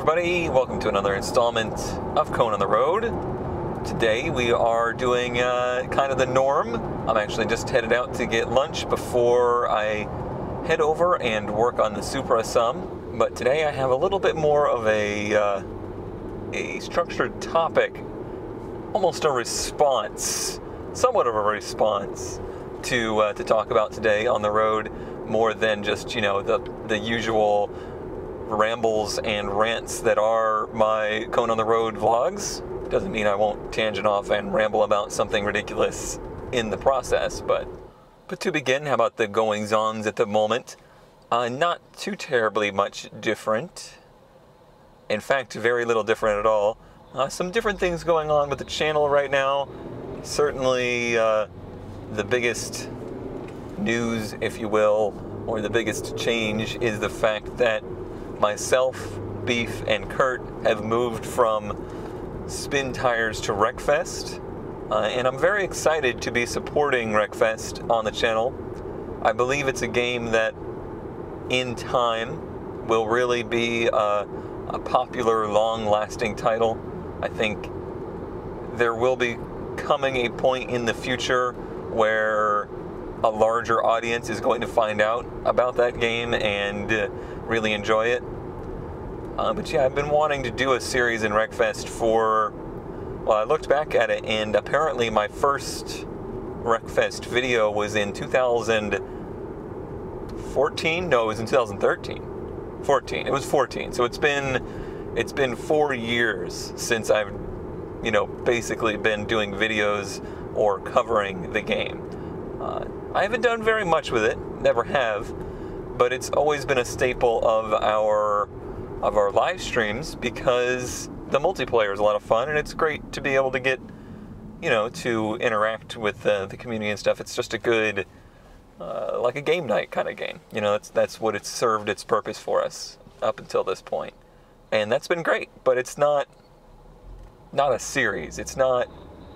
everybody, welcome to another installment of Cone on the Road. Today we are doing kind of the norm. I'm actually just headed out to get lunch before I head over and work on the Supra some. But today I have a little bit more of a structured topic, almost a response, somewhat of a response to talk about today on the road, more than just, you know, the usual rambles and rants that are my Cone on the Road vlogs. Doesn't mean I won't tangent off and ramble about something ridiculous in the process, but to begin, how about the goings-ons at the moment? Not too terribly much different. In fact, very little different at all. Some different things going on with the channel right now. Certainly the biggest news, if you will, or the biggest change is the fact that myself, Beef, and Kurt have moved from Spin Tires to Wreckfest, and I'm very excited to be supporting Wreckfest on the channel. I believe it's a game that, in time, will really be a popular, long-lasting title. I think there will be coming a point in the future where a larger audience is going to find out about that game and really enjoy it. But yeah, I've been wanting to do a series in Wreckfest for, well, I looked back at it, and apparently my first Wreckfest video was in 2014? No, it was in 2013. 14. It was 14. So it's been 4 years since I've, you know, basically been doing videos or covering the game. I haven't done very much with it, never have, but it's always been a staple of our live streams because the multiplayer is a lot of fun, and it's great to be able to get, you know, to interact with the community and stuff. It's just a good, like a game night kind of game. You know, that's what it's served its purpose for us up until this point. And that's been great, but it's not a series. It's not,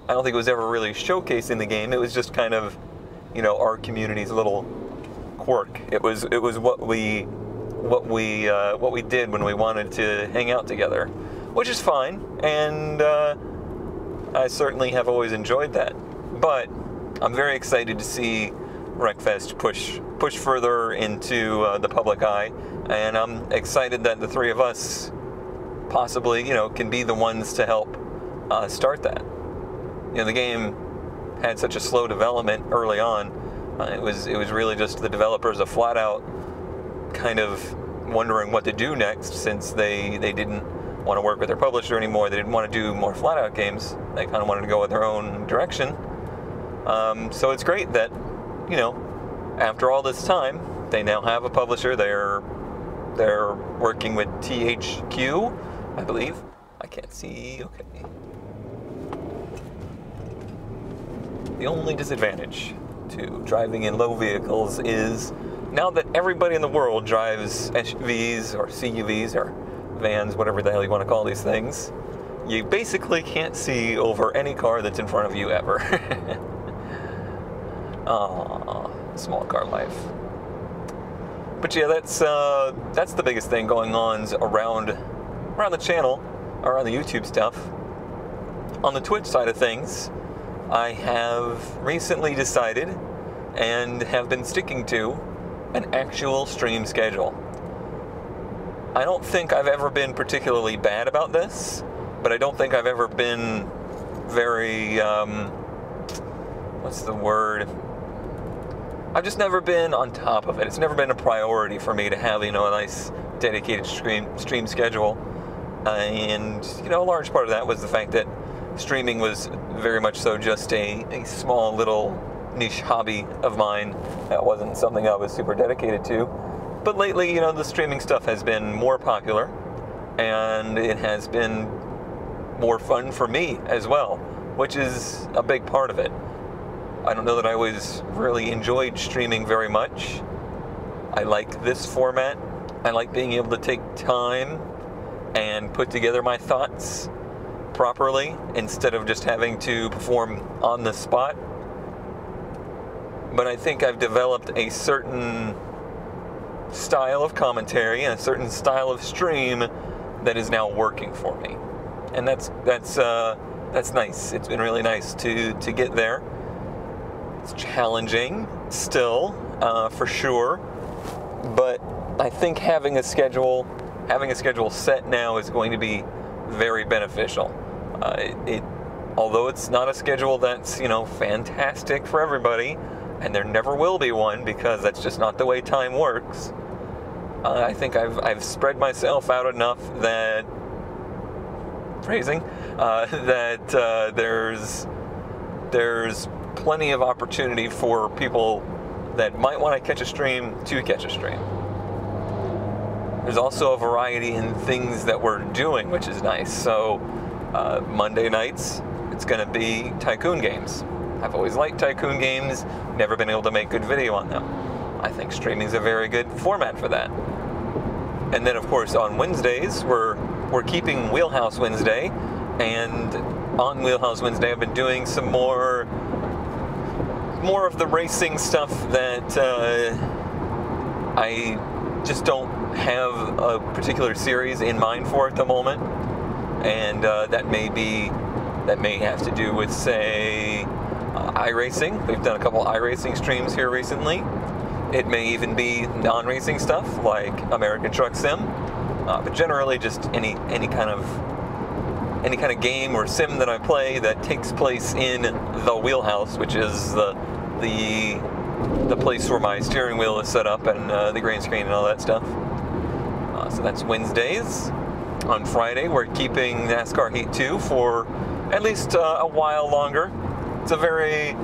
I don't think it was ever really showcasing the game. It was just kind of, you know, our community's little quirk. It was what we did when we wanted to hang out together, which is fine, and I certainly have always enjoyed that. But I'm very excited to see Wreckfest push further into the public eye, and I'm excited that the three of us possibly, you know, can be the ones to help start that. You know, the game had such a slow development early on. It was really just the developers a flat out kind of wondering what to do next, since they didn't want to work with their publisher anymore. They didn't want to do more flat out games. They kind of wanted to go in their own direction. So it's great that, you know, after all this time, they now have a publisher. They're working with THQ, I believe. I can't see. Okay. The only disadvantage to driving in low vehicles is now that everybody in the world drives SUVs or CUVs or vans, whatever the hell you want to call these things, you basically can't see over any car that's in front of you ever. Aww, small car life. But yeah, that's the biggest thing going on around the channel, around the YouTube stuff. On the Twitch side of things, I have recently decided and have been sticking to an actual stream schedule. I don't think I've ever been particularly bad about this, but I don't think I've ever been very, what's the word? I've just never been on top of it. It's never been a priority for me to have, you know, a nice dedicated stream schedule. And, you know, a large part of that was the fact that streaming was very much so just a small little niche hobby of mine. That wasn't something I was super dedicated to. But lately, you know, the streaming stuff has been more popular, and it has been more fun for me as well, which is a big part of it. I don't know that I always really enjoyed streaming very much. I like this format. I like being able to take time and put together my thoughts properly instead of just having to perform on the spot. But I think I've developed a certain style of commentary and a certain style of stream that is now working for me, and that's nice. It's been really nice to get there. It's challenging still, for sure, but I think having a schedule set now is going to be very beneficial. Although it's not a schedule that's, fantastic for everybody, and there never will be one because that's just not the way time works. I think I've spread myself out enough that there's plenty of opportunity for people that might want to catch a stream to catch a stream. There's also a variety in things that we're doing, which is nice. So Monday nights, it's going to be tycoon games. I've always liked tycoon games, never been able to make good video on them. I think streaming is a very good format for that. And then, of course, on Wednesdays, we're keeping Wheelhouse Wednesday, and on Wheelhouse Wednesday, I've been doing some more of the racing stuff that I just don't have a particular series in mind for at the moment, and that may have to do with, say, iRacing. We've done a couple iRacing streams here recently. It may even be non-racing stuff like American Truck Sim, but generally just any kind of game or sim that I play that takes place in the wheelhouse, which is the place where my steering wheel is set up and the green screen and all that stuff. So that's Wednesdays. On Friday, we're keeping NASCAR Heat 2 for at least a while longer. It's a very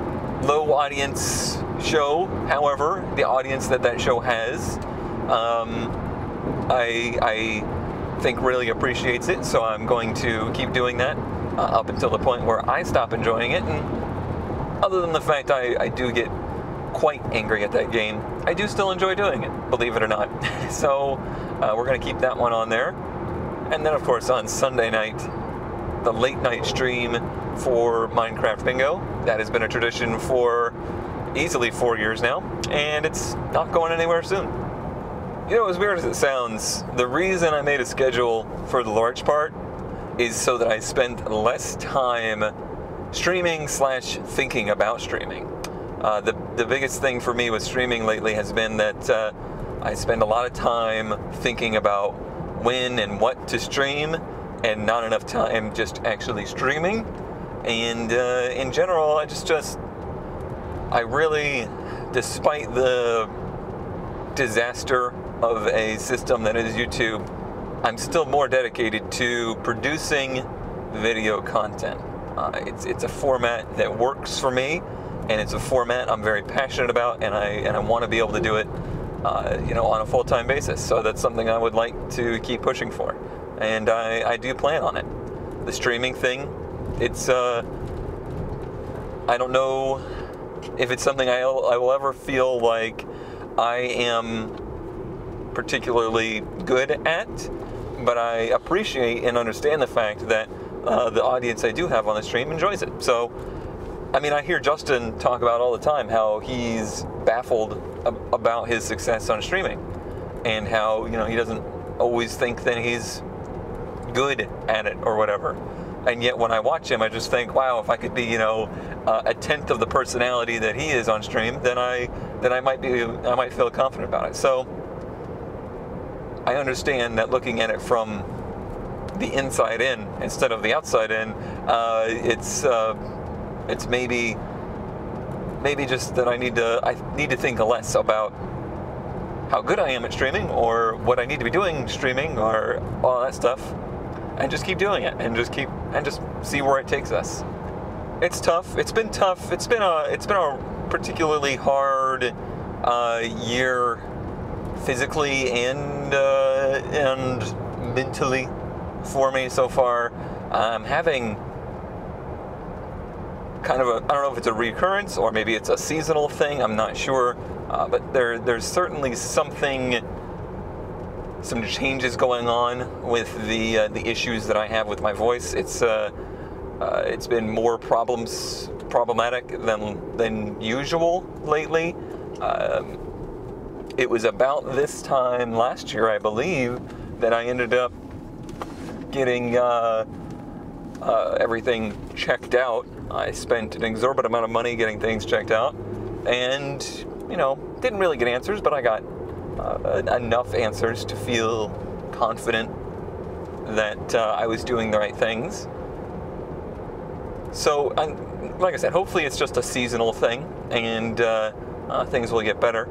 low audience show. However, the audience that show has, I think really appreciates it. So I'm going to keep doing that up until the point where I stop enjoying it. And other than the fact I do get quite angry at that game, I do still enjoy doing it, believe it or not. So we're going to keep that one on there. And then, of course, on Sunday night, the late night stream for Minecraft Bingo. That has been a tradition for easily 4 years now, and it's not going anywhere soon. As weird as it sounds, the reason I made a schedule for the large part is so that I spend less time streaming / thinking about streaming. The biggest thing for me with streaming lately has been that I spend a lot of time thinking about when and what to stream, and not enough time just actually streaming. And in general, I really, despite the disaster of a system that is YouTube, I'm still more dedicated to producing video content. It's a format that works for me, and it's a format I'm very passionate about, and I want to be able to do it on a full-time basis. So that's something I would like to keep pushing for, and I do plan on it. The streaming thing, it's I don't know if it's something I will ever feel like I am particularly good at, but I appreciate and understand the fact that the audience I do have on the stream enjoys it. So, I hear Justin talk about all the time how he's baffled about his success on streaming, and how, he doesn't always think that he's good at it or whatever. And yet when I watch him, I just think, wow, if I could be, a tenth of the personality that he is on stream, then I might feel confident about it. So I understand that looking at it from the inside in instead of the outside in, it's maybe just that I need to think less about how good I am at streaming or what I need to be doing streaming or all that stuff, and just keep doing it and just see where it takes us. It's tough. It's been tough. It's been a particularly hard year physically and mentally for me so far. I'm having kind of I don't know if it's a recurrence or maybe it's a seasonal thing, I'm not sure, but there's certainly some changes going on with the issues that I have with my voice. It's been more problematic than usual lately. It was about this time last year, I believe, that I ended up getting everything checked out. I spent an exorbitant amount of money getting things checked out, and, you know, didn't really get answers, but I got enough answers to feel confident that I was doing the right things. So, like I said, hopefully it's just a seasonal thing, and things will get better.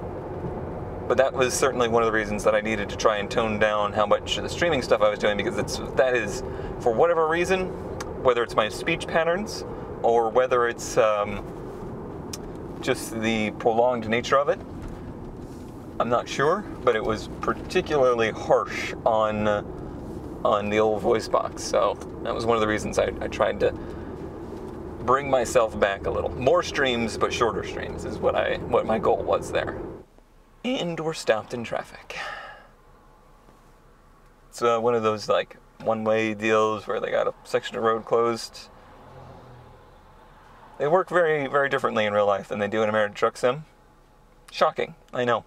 But that was certainly one of the reasons that I needed to try and tone down how much of the streaming stuff I was doing, because that is, for whatever reason, whether it's my speech patterns or whether it's just the prolonged nature of it, I'm not sure, but it was particularly harsh on the old voice box. So that was one of the reasons I tried to bring myself back a little. More streams, but shorter streams is what my goal was there. And we're stopped in traffic. It's one of those like one-way deals where they got a section of road closed. They work very, very differently in real life than they do in American Truck Sim. Shocking. I know.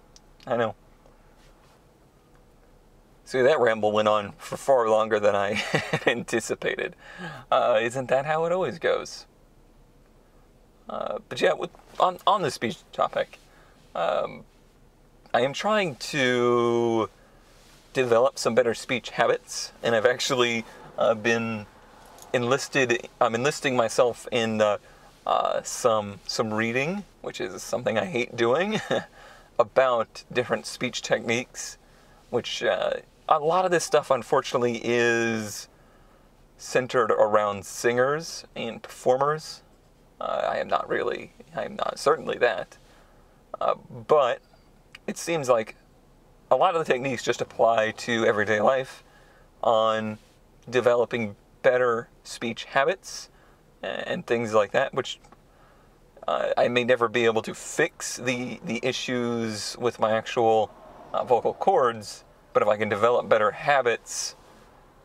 See, that ramble went on for far longer than I had anticipated. Isn't that how it always goes? But yeah, on the speech topic, I am trying to develop some better speech habits, and I've actually I'm enlisting myself in some reading, which is something I hate doing, about different speech techniques, which a lot of this stuff, unfortunately, is centered around singers and performers. I am not certainly that, but it seems like a lot of the techniques just apply to everyday life on developing better speech habits and things like that, which I may never be able to fix the issues with my actual vocal cords, but if I can develop better habits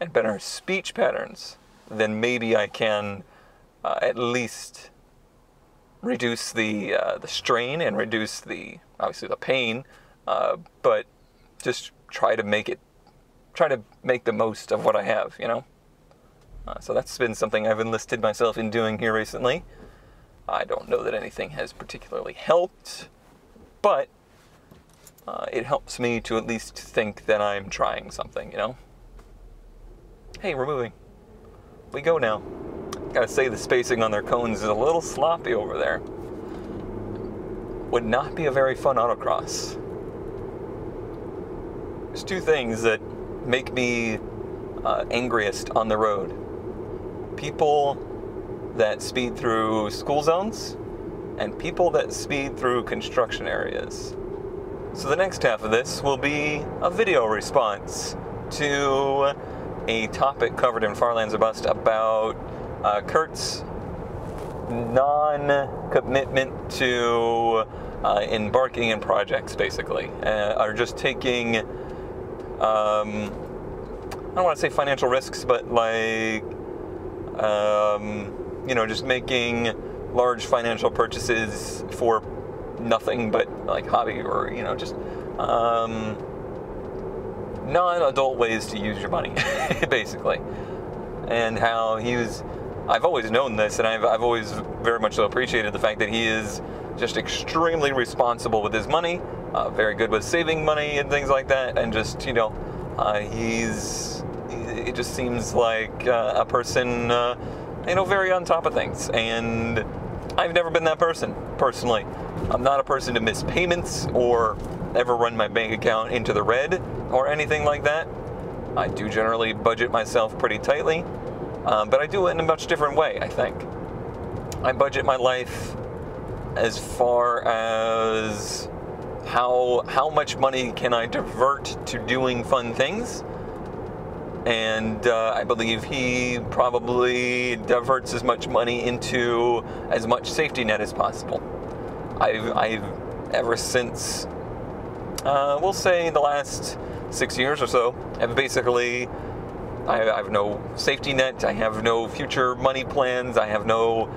and better speech patterns, then maybe I can at least reduce the strain and reduce obviously the pain, but just try to make the most of what I have, you know? So that's been something I've enlisted myself in doing here recently. I don't know that anything has particularly helped, but it helps me to at least think that I'm trying something, you know? Hey, we're moving. We go now. Gotta say, the spacing on their cones is a little sloppy over there. Would not be a very fun autocross. There's two things that make me angriest on the road. People that speed through school zones and people that speed through construction areas. So the next half of this will be a video response to a topic covered in Farlands or Bust about Kurt's non-commitment to embarking in projects, basically, or just taking, I don't want to say financial risks, but like, just making large financial purchases for nothing but like hobby or, just non-adult ways to use your money, basically. And how I've always known this, and I've always very much so appreciated the fact that he is just extremely responsible with his money, very good with saving money and things like that, and just, it just seems like a person, very on top of things. And I've never been that person, personally. I'm not a person to miss payments or ever run my bank account into the red or anything like that. I do generally budget myself pretty tightly, but I do it in a much different way, I think. I budget my life as far as how much money can I divert to doing fun things, and I believe he probably diverts as much money into as much safety net as possible. I've ever since, we'll say the last 6 years or so, have basically, I have no safety net, I have no future money plans, I have no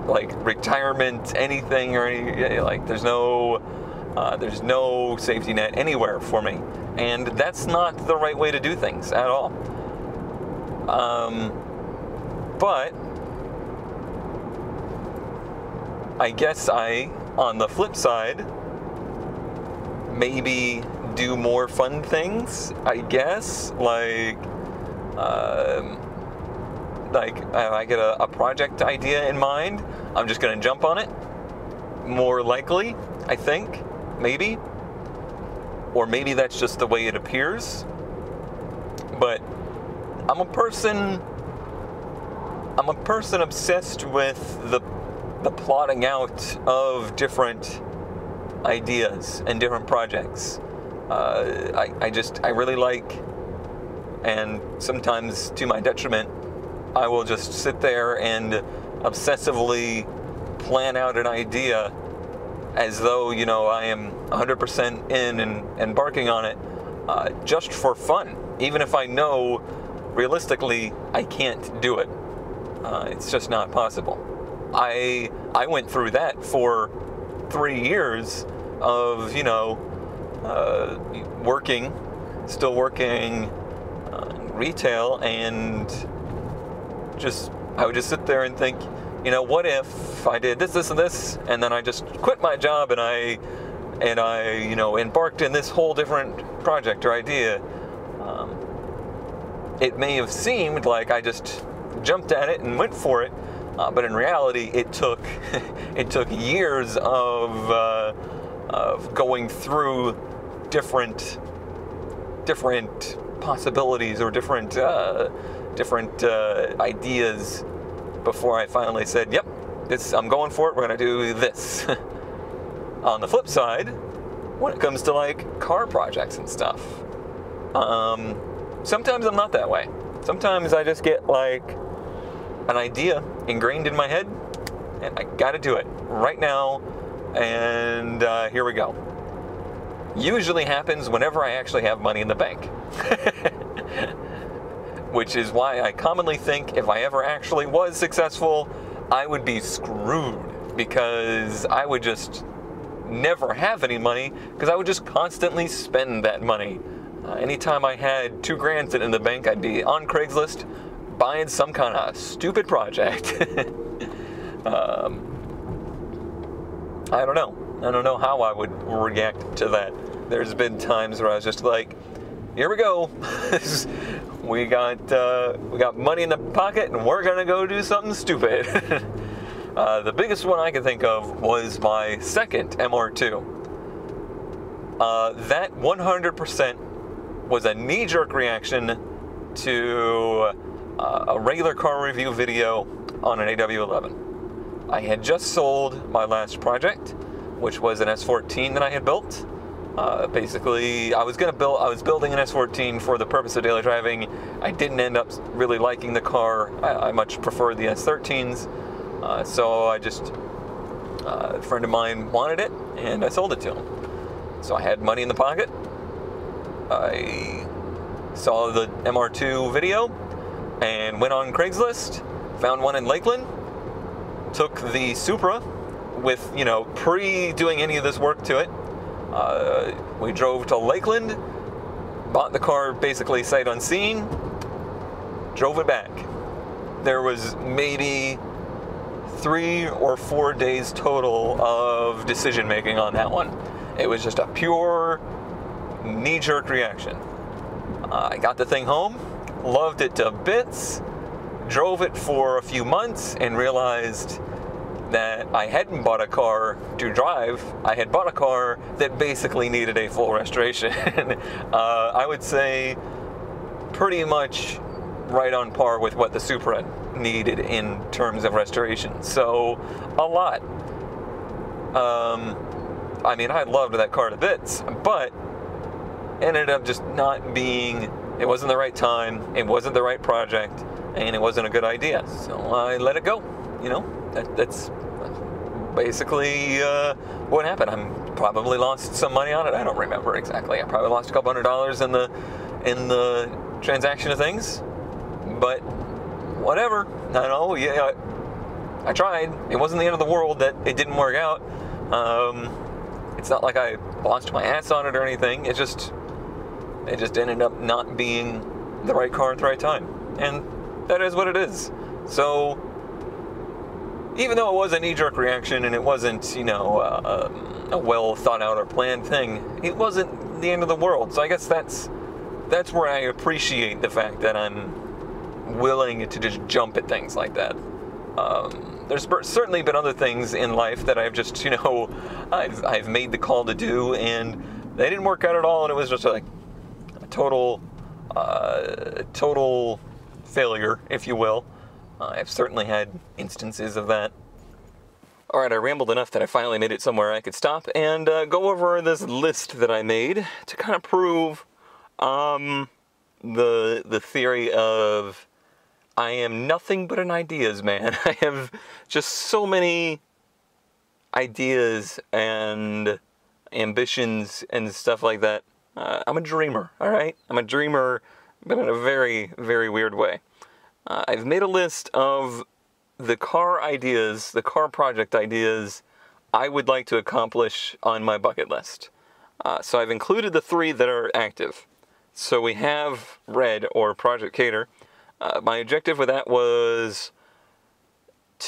like retirement anything or any, like there's no There's no safety net anywhere for me. And that's not the right way to do things at all. But I guess on the flip side, maybe do more fun things, I guess. Like I get a project idea in mind, I'm just going to jump on it. More likely, I think, maybe. Or maybe that's just the way it appears. But I'm a person obsessed with the plotting out of different ideas and different projects. I really like, and sometimes to my detriment, I will just sit there and obsessively plan out an idea as though, you know, I am 100% in and embarking on it just for fun, even if I know realistically I can't do it. It's just not possible. I went through that for 3 years of, you know, still working retail, and I would just sit there and think, you know, what if I did this, this, and this, and then I just quit my job and I you know, embarked in this whole different project or idea. It may have seemed like I just jumped at it and went for it, but in reality, it took years of going through different possibilities or different ideas before I finally said, yep, I'm going for it, we're going to do this. On the flip side, when it comes to like car projects and stuff, sometimes I'm not that way. Sometimes I just get like an idea ingrained in my head, and I got to do it right now, and here we go. Usually happens whenever I actually have money in the bank. Which is why I commonly think if I ever actually was successful, I would be screwed, because I would just never have any money, because I would just constantly spend that money. Anytime I had $2,000 sitting in the bank, I'd be on Craigslist buying some kind of stupid project. I don't know. I don't know how I would react to that. There's been times where I was just like, here we go. We got money in the pocket, and we're gonna go do something stupid. The biggest one I can think of was my second MR2. That 100% was a knee-jerk reaction to a regular car review video on an AW11. I had just sold my last project, which was an S14 that I had built. Basically, I was building an S14 for the purpose of daily driving. I didn't end up really liking the car. I much preferred the S13s. So I just, a friend of mine wanted it, and I sold it to him. So I had money in the pocket. I saw the MR2 video and went on Craigslist, found one in Lakeland, took the Supra with, you know, pre-doing any of this work to it. We drove to Lakeland, bought the car basically sight unseen, drove it back. There was maybe 3 or 4 days total of decision making on that one. It was just a pure knee-jerk reaction. I got the thing home, loved it to bits, drove it for a few months, and realized that I hadn't bought a car to drive. I had bought a car that basically needed a full restoration. I would say pretty much right on par with what the Supra needed in terms of restoration. So a lot. I mean, I loved that car to bits, but ended up just not being, it wasn't the right time, it wasn't the right project, and it wasn't a good idea. So I let it go. You know, that's basically what happened. I probably lost some money on it. I don't remember exactly. I probably lost a couple $100 in the transaction of things, but whatever. I know. Yeah, I tried. It wasn't the end of the world that it didn't work out. It's not like I lost my ass on it or anything. It just ended up not being the right car at the right time. And that is what it is. So, even though it was a knee-jerk reaction and it wasn't, a well thought out or planned thing, it wasn't the end of the world. So I guess that's where I appreciate the fact that I'm willing to just jump at things like that. There's certainly been other things in life that I've just, I've made the call to do, and they didn't work out at all, and it was just like a total failure, if you will. I've certainly had instances of that. Alright, I rambled enough that I finally made it somewhere I could stop and go over this list that I made to kind of prove the theory of I am nothing but an ideas man. I have just so many ideas and ambitions and stuff like that. I'm a dreamer, alright? I'm a dreamer, but in a very, very weird way. I've made a list of the car ideas, the car project ideas I would like to accomplish on my bucket list. So I've included the 3 that are active. So we have Red, or Project Cater. My objective with that was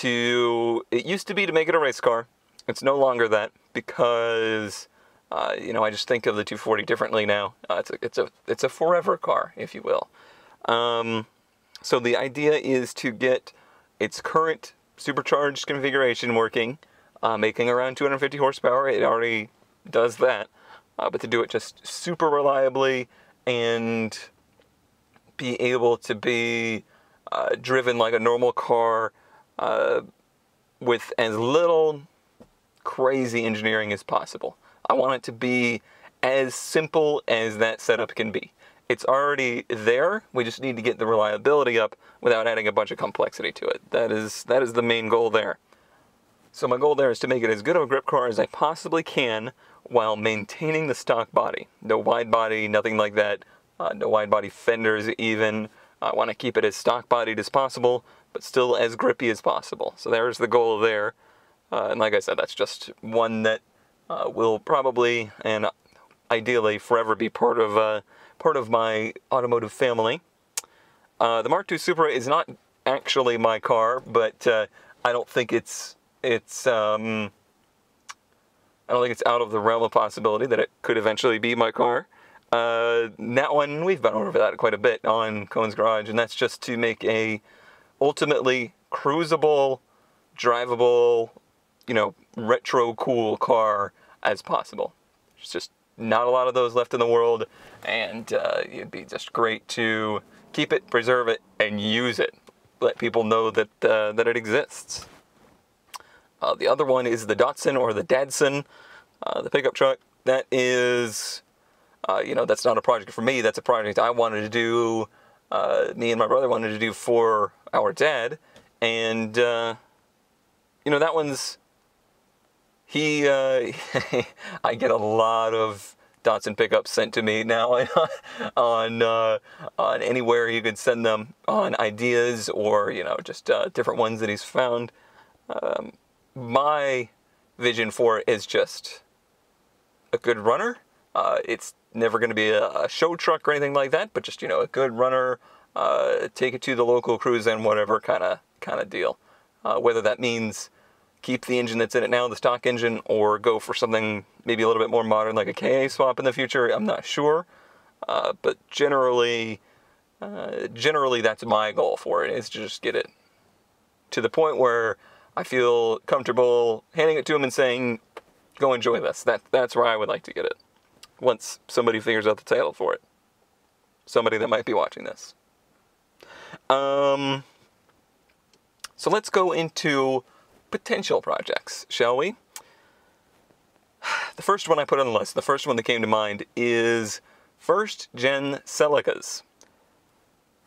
it used to be to make it a race car. It's no longer that because, I just think of the 240 differently now. It's a forever car, if you will. So the idea is to get its current supercharged configuration working, making around 250 horsepower. It already does that, but to do it just super reliably and be able to be driven like a normal car with as little crazy engineering as possible. I want it to be as simple as that setup can be. It's already there. We just need to get the reliability up without adding a bunch of complexity to it. That is the main goal there. So my goal there is to make it as good of a grip car as I possibly can while maintaining the stock body. No wide body, nothing like that. No wide body fenders even. I want to keep it as stock bodied as possible, but still as grippy as possible. So there's the goal there. And like I said, that's just one that will probably and ideally forever be part of my automotive family. The Mark II Supra is not actually my car, but I don't think it's out of the realm of possibility that it could eventually be my car. That one, we've been over that quite a bit on Cohen's Garage, and that's just to make a ultimately cruisable, drivable, retro cool car as possible. It's just not a lot of those left in the world, and it'd be just great to keep it, preserve it, and use it. Let people know that it exists. The other one is the Datsun, or the Dadsun, the pickup truck. That is, that's not a project for me. That's a project I wanted to do, me and my brother wanted to do for our dad. And, that one's, I get a lot of Datsun pickups sent to me now on anywhere you could send them, on ideas or, just different ones that he's found. My vision for it is just a good runner. It's never going to be a show truck or anything like that, but just, a good runner, take it to the local cruise and whatever kind of deal. Whether that means keep the engine that's in it now, the stock engine, or go for something maybe a little bit more modern like a KA swap in the future, I'm not sure. But generally that's my goal for it, is to just get it to the point where I feel comfortable handing it to him and saying, go enjoy this. That's where I would like to get it. Once somebody figures out the title for it. Somebody that might be watching this. So let's go into potential projects, shall we? The first one I put on the list, the first one that came to mind, is first gen Celicas.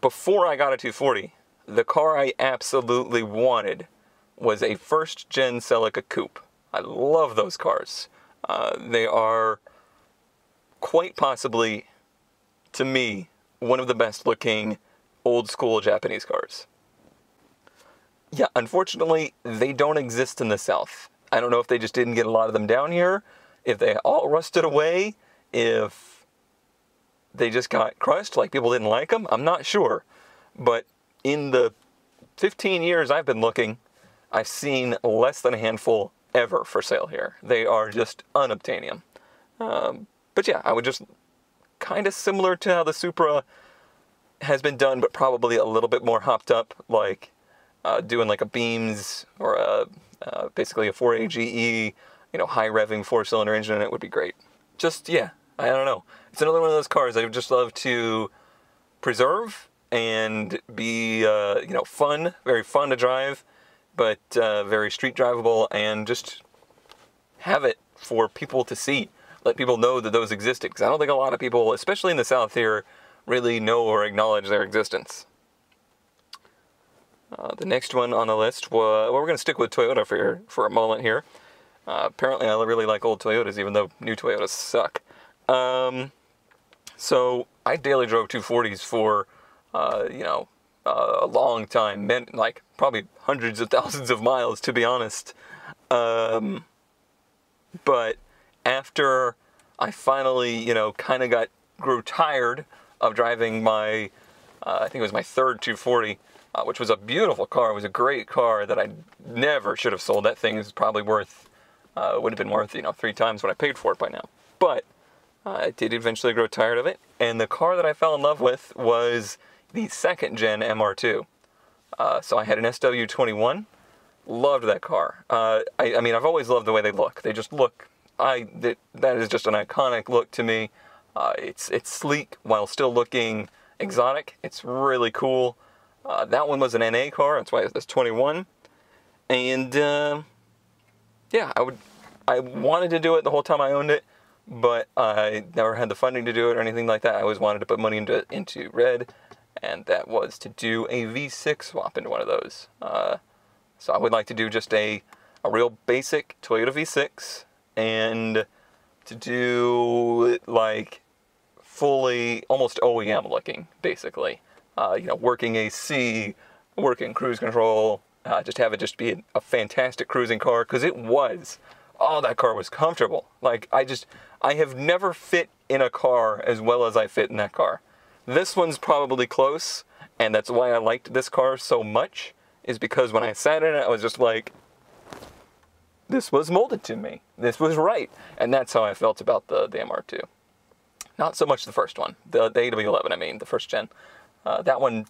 Before I got a 240, the car I absolutely wanted was a first gen Celica coupe. I love those cars. They are quite possibly, to me, one of the best looking old school Japanese cars. Yeah, unfortunately, they don't exist in the South. I don't know if they just didn't get a lot of them down here. If they all rusted away, if they just got crushed, like people didn't like them, I'm not sure. But in the 15 years I've been looking, I've seen less than a handful ever for sale here. They are just unobtainium. But yeah, I would just, kind of similar to how the Supra has been done, but probably a little bit more hopped up, like doing like a Beams or basically a 4A GE, high revving 4-cylinder engine in it would be great. Just, yeah, I don't know. It's another one of those cars I would just love to preserve and be, fun, very fun to drive, but very street drivable, and just have it for people to see. Let people know that those existed, because I don't think a lot of people, especially in the South here, really know or acknowledge their existence. The next one on the list, we're going to stick with Toyota for a moment here. Apparently I really like old Toyotas, even though new Toyotas suck. So I daily drove 240s for, a long time, meant like probably hundreds of thousands of miles, to be honest. But after I finally, grew tired of driving my, I think it was my third 240, which was a beautiful car. It was a great car that I never should have sold. That thing is probably worth, would have been worth, 3 times what I paid for it by now. But I did eventually grow tired of it. And the car that I fell in love with was the second gen MR2. So I had an SW21. Loved that car. I mean, I've always loved the way they look. They just look, that is just an iconic look to me. It's sleek while still looking exotic. It's really cool. That one was an NA car. That's why it's 21. And yeah, I wanted to do it the whole time I owned it, but I never had the funding to do it or anything like that. I always wanted to put money into red, and that was to do a V6 swap into one of those. So I would like to do just a real basic Toyota V6, and to do like fully almost OEM looking, basically. Working AC, working cruise control, just have it just be a fantastic cruising car, because it was. Oh, that car was comfortable. Like, I have never fit in a car as well as I fit in that car. This one's probably close, and that's why I liked this car so much, is because when I sat in it, I was just like, this was molded to me. This was right. And that's how I felt about the MR2. Not so much the first one, the AW11, I mean, the first gen. That one,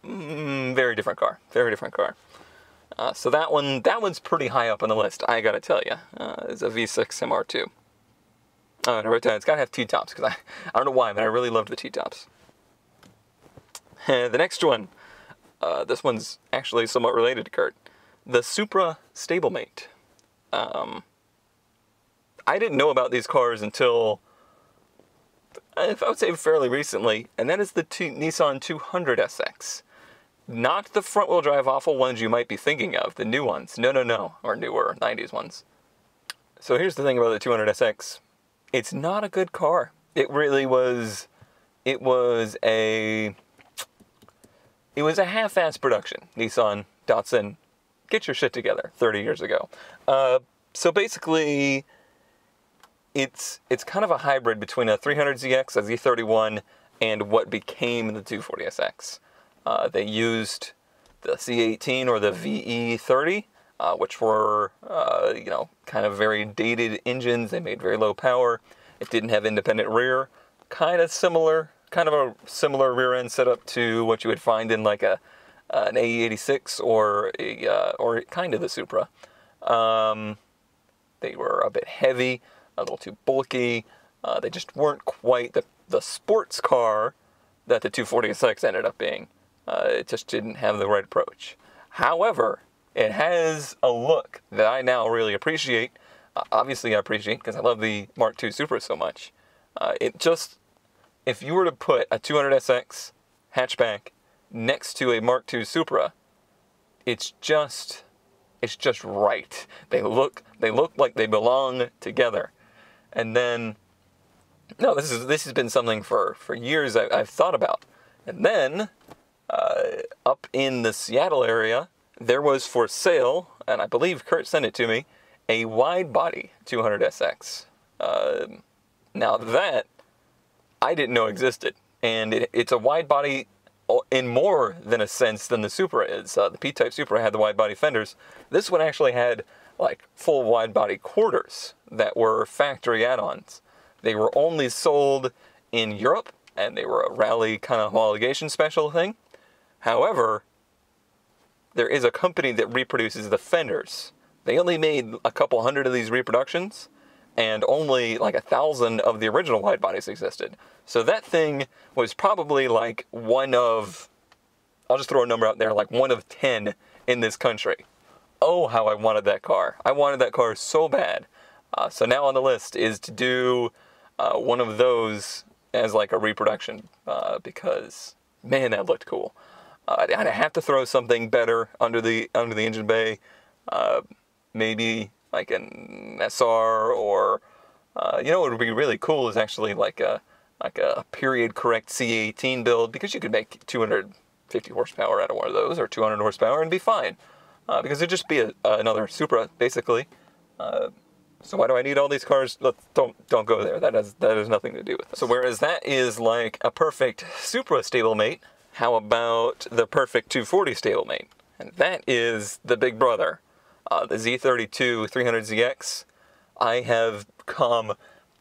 very different car, very different car. So that one's pretty high up on the list, I gotta tell you. It's a V6 MR2. And I wrote down, it's gotta have T-tops, because I don't know why, but I really loved the T-tops. The next one, this one's actually somewhat related to Kurt. The Supra Stablemate. I didn't know about these cars until, I would say, fairly recently, and that is the Nissan 200SX. Not the front-wheel drive awful ones you might be thinking of, the new ones. No, or newer, 90s ones. So here's the thing about the 200SX. It's not a good car. It really was, it was a half-ass production. Nissan, Datsun, get your shit together 30 years ago. So basically, it's kind of a hybrid between a 300ZX, a Z31, and what became the 240SX. They used the C18 or the VE30, which were, kind of very dated engines. They made very low power. It didn't have independent rear. Kind of a similar rear end setup to what you would find in like an AE86 or kind of the Supra. They were a bit heavy, a little too bulky. They just weren't quite the sports car that the 240SX ended up being. It just didn't have the right approach. However, it has a look that I now really appreciate. Obviously I appreciate, because I love the Mark II Supra so much. If you were to put a 200SX hatchback next to a Mark II Supra, it's just right. They look like they belong together. And then, no, this has been something for years I've thought about. And then, up in the Seattle area, there was for sale, and I believe Kurt sent it to me, a wide body 200SX. Now that, I didn't know existed. And it's a wide body in more than a sense than the Supra is. The P-Type Supra had the wide body fenders. This one actually had like full wide body quarters that were factory add-ons. They were only sold in Europe, and they were a rally kind of homologation special thing. However, there is a company that reproduces the fenders. They only made a couple hundred of these reproductions, and only like 1,000 of the original wide bodies existed. So that thing was probably like one of, I'll just throw a number out there, like one of 10 in this country. Oh, how I wanted that car. I wanted that car so bad. So now on the list is to do one of those as like a reproduction, because man, that looked cool. I'd have to throw something better under the engine bay, maybe like an SR, or you know what would be really cool is actually like a period correct C18 build, because you could make 250 horsepower out of one of those, or 200 horsepower, and be fine, because it'd just be another Supra basically. So why do I need all these cars? Don't go there. That has nothing to do with it. So whereas that is like a perfect Supra stablemate, how about the perfect 240 stablemate? And that is the big brother, the Z32 300ZX. I have come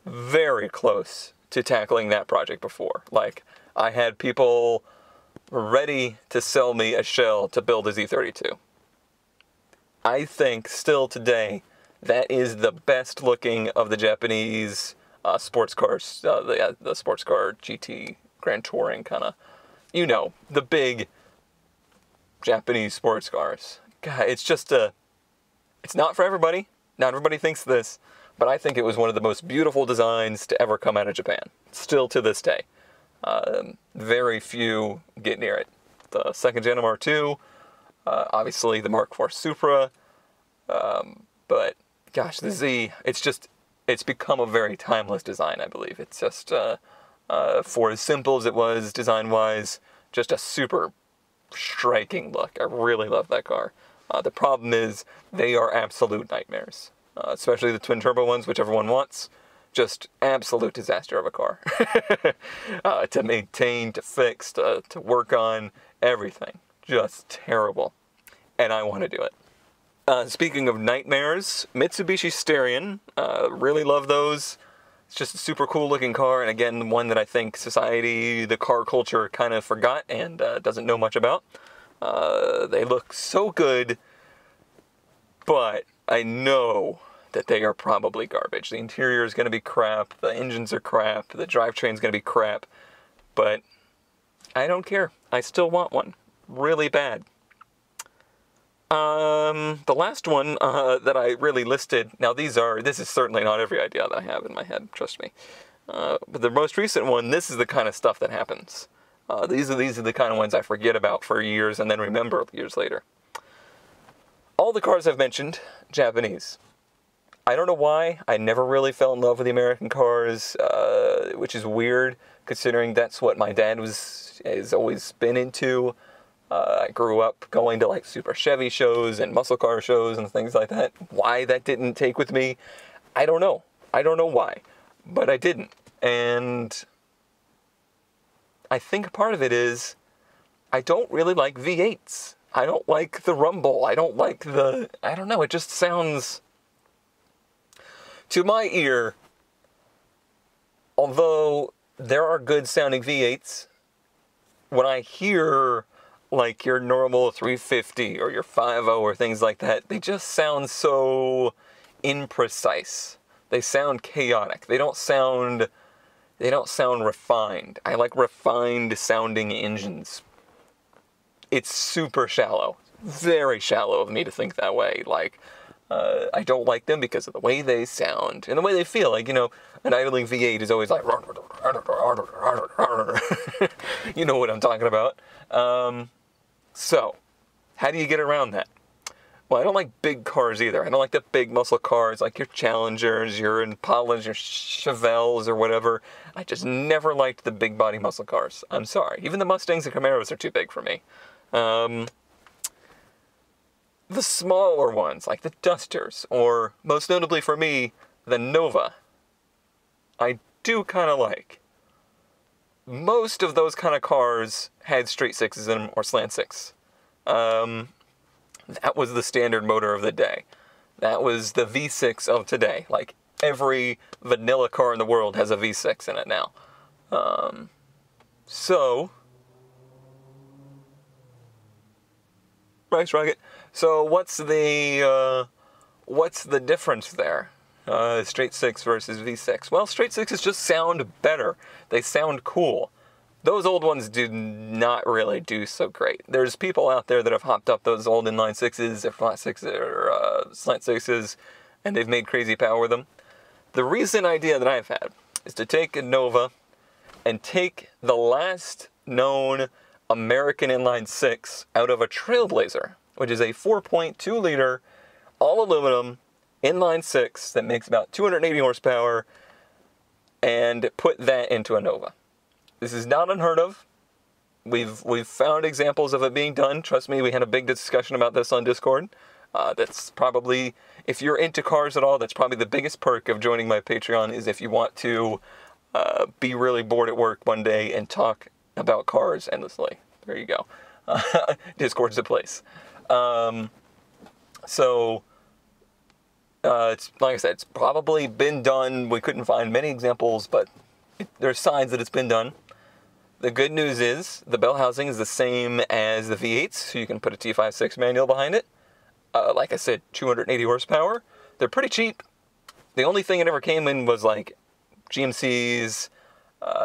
very close to tackling that project before. Like, I had people ready to sell me a shell to build a Z32. I think still today that is the best looking of the Japanese sports cars, the sports car GT Grand Touring kind of, you know, the big Japanese sports cars. God, it's just it's not for everybody. Not everybody thinks this, but I think it was one of the most beautiful designs to ever come out of Japan. Still to this day. Very few get near it. The second gen MR2, obviously the Mark IV Supra, but gosh, the Z, it's become a very timeless design, I believe. It's just, for as simple as it was design-wise, just a super striking look. I really love that car. The problem is they are absolute nightmares, especially the twin-turbo ones, which everyone wants. Just absolute disaster of a car. To maintain, to fix, to work on, everything. Just terrible. And I want to do it. Speaking of nightmares, Mitsubishi Starion, really love those. It's just a super cool looking car, and again, one that I think society, the car culture, kind of forgot and doesn't know much about. They look so good, but I know that they are probably garbage. The interior is going to be crap, the engines are crap, the drivetrain's going to be crap, but I don't care. I still want one. Really bad. The last one that I really listed, now this is certainly not every idea that I have in my head, trust me. But the most recent one, this is the kind of stuff that happens. These are the kind of ones I forget about for years and then remember years later. All the cars I've mentioned, Japanese. I don't know why, I never really fell in love with the American cars, which is weird, considering that's what my dad has always been into. I grew up going to like Super Chevy shows and muscle car shows and things like that. Why that didn't take with me, I don't know. I don't know why, but I didn't. And I think part of it is I don't really like V8s. I don't like the rumble. I don't like I don't know, it just sounds, to my ear, although there are good sounding V8s, when I hear like your normal 350 or your 5.0 or things like that, they just sound so imprecise. They sound chaotic. They don't sound refined. I like refined sounding engines. It's super shallow. Very shallow of me to think that way. Like, I don't like them because of the way they sound and the way they feel. Like, you know, an idling V8 is always like, you know what I'm talking about. So, how do you get around that? Well, I don't like big cars either. I don't like the big muscle cars like your Challengers, your Impalas, your Chevelles or whatever. I just never liked the big body muscle cars. I'm sorry. Even the Mustangs and Camaros are too big for me. The smaller ones, like the Dusters, or most notably for me, the Nova. I do kind of like. Most of those kind of cars had straight sixes in them or slant six. That was the standard motor of the day. That was the V6 of today. Like, every vanilla car in the world has a V6 in it now. Nice rocket. So what's the difference there? Straight six versus V6. Well, straight sixes just sound better. They sound cool. Those old ones do not really do so great. There's people out there that have hopped up those old inline sixes or flat sixes or slant sixes, and they've made crazy power with them. The recent idea that I've had is to take a Nova and take the last known American inline six out of a Trailblazer, which is a 4.2 liter all aluminum inline six that makes about 280 horsepower, and put that into a Nova. This is not unheard of. We've found examples of it being done. Trust me, we had a big discussion about this on Discord. That's probably, if you're into cars at all, that's probably the biggest perk of joining my Patreon, is if you want to be really bored at work one day and talk about cars endlessly. There you go. Discord's the place. It's, like I said, it's probably been done. We couldn't find many examples, but there's signs that it's been done. The good news is the bell housing is the same as the V8s, so you can put a T56 manual behind it. Like I said, 280 horsepower. They're pretty cheap. The only thing it ever came in was like GMCs,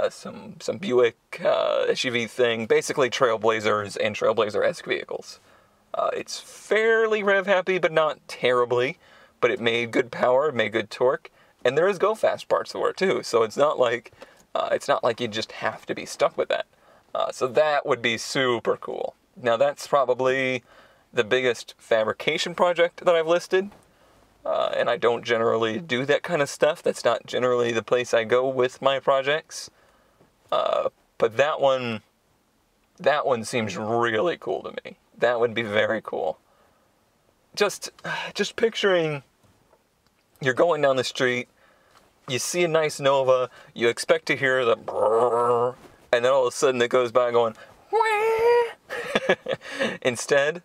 some Buick SUV thing, basically Trailblazers and Trailblazer-esque vehicles. It's fairly rev happy, but not terribly. But it made good power, it made good torque, and there is go fast parts for it too. So it's not like you just have to be stuck with that. So that would be super cool. Now that's probably the biggest fabrication project that I've listed, and I don't generally do that kind of stuff. That's not generally the place I go with my projects. But that one seems really cool to me. That would be very cool. Just picturing you're going down the street, you see a nice Nova, you expect to hear the brrr, and then all of a sudden it goes by going, wah! Instead,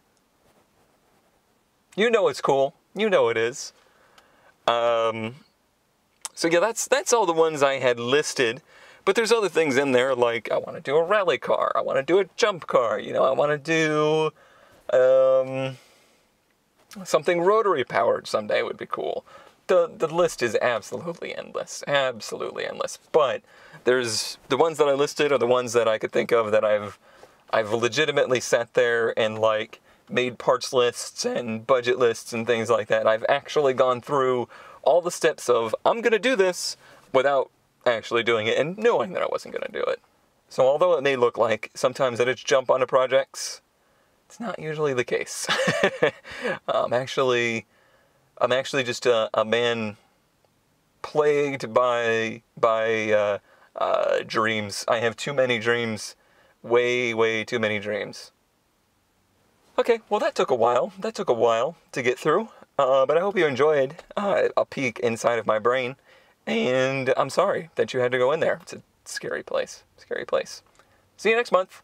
you know it's cool. You know it is. So yeah, that's all the ones I had listed. But there's other things in there, like I want to do a rally car, I want to do a jump car, you know, I want to do something rotary powered someday would be cool. The list is absolutely endless, But there's the ones that I listed are the ones that I could think of that I've legitimately sat there and like made parts lists and budget lists and things like that. I've actually gone through all the steps of I'm gonna do this without actually doing it and knowing that I wasn't gonna do it. So although it may look like sometimes that it's jump onto projects, it's not usually the case. I'm actually just a man plagued by dreams. I have too many dreams. Way too many dreams. Okay, well that took a while. That took a while to get through. But I hope you enjoyed a peek inside of my brain. And I'm sorry that you had to go in there. It's a scary place. Scary place. See you next month.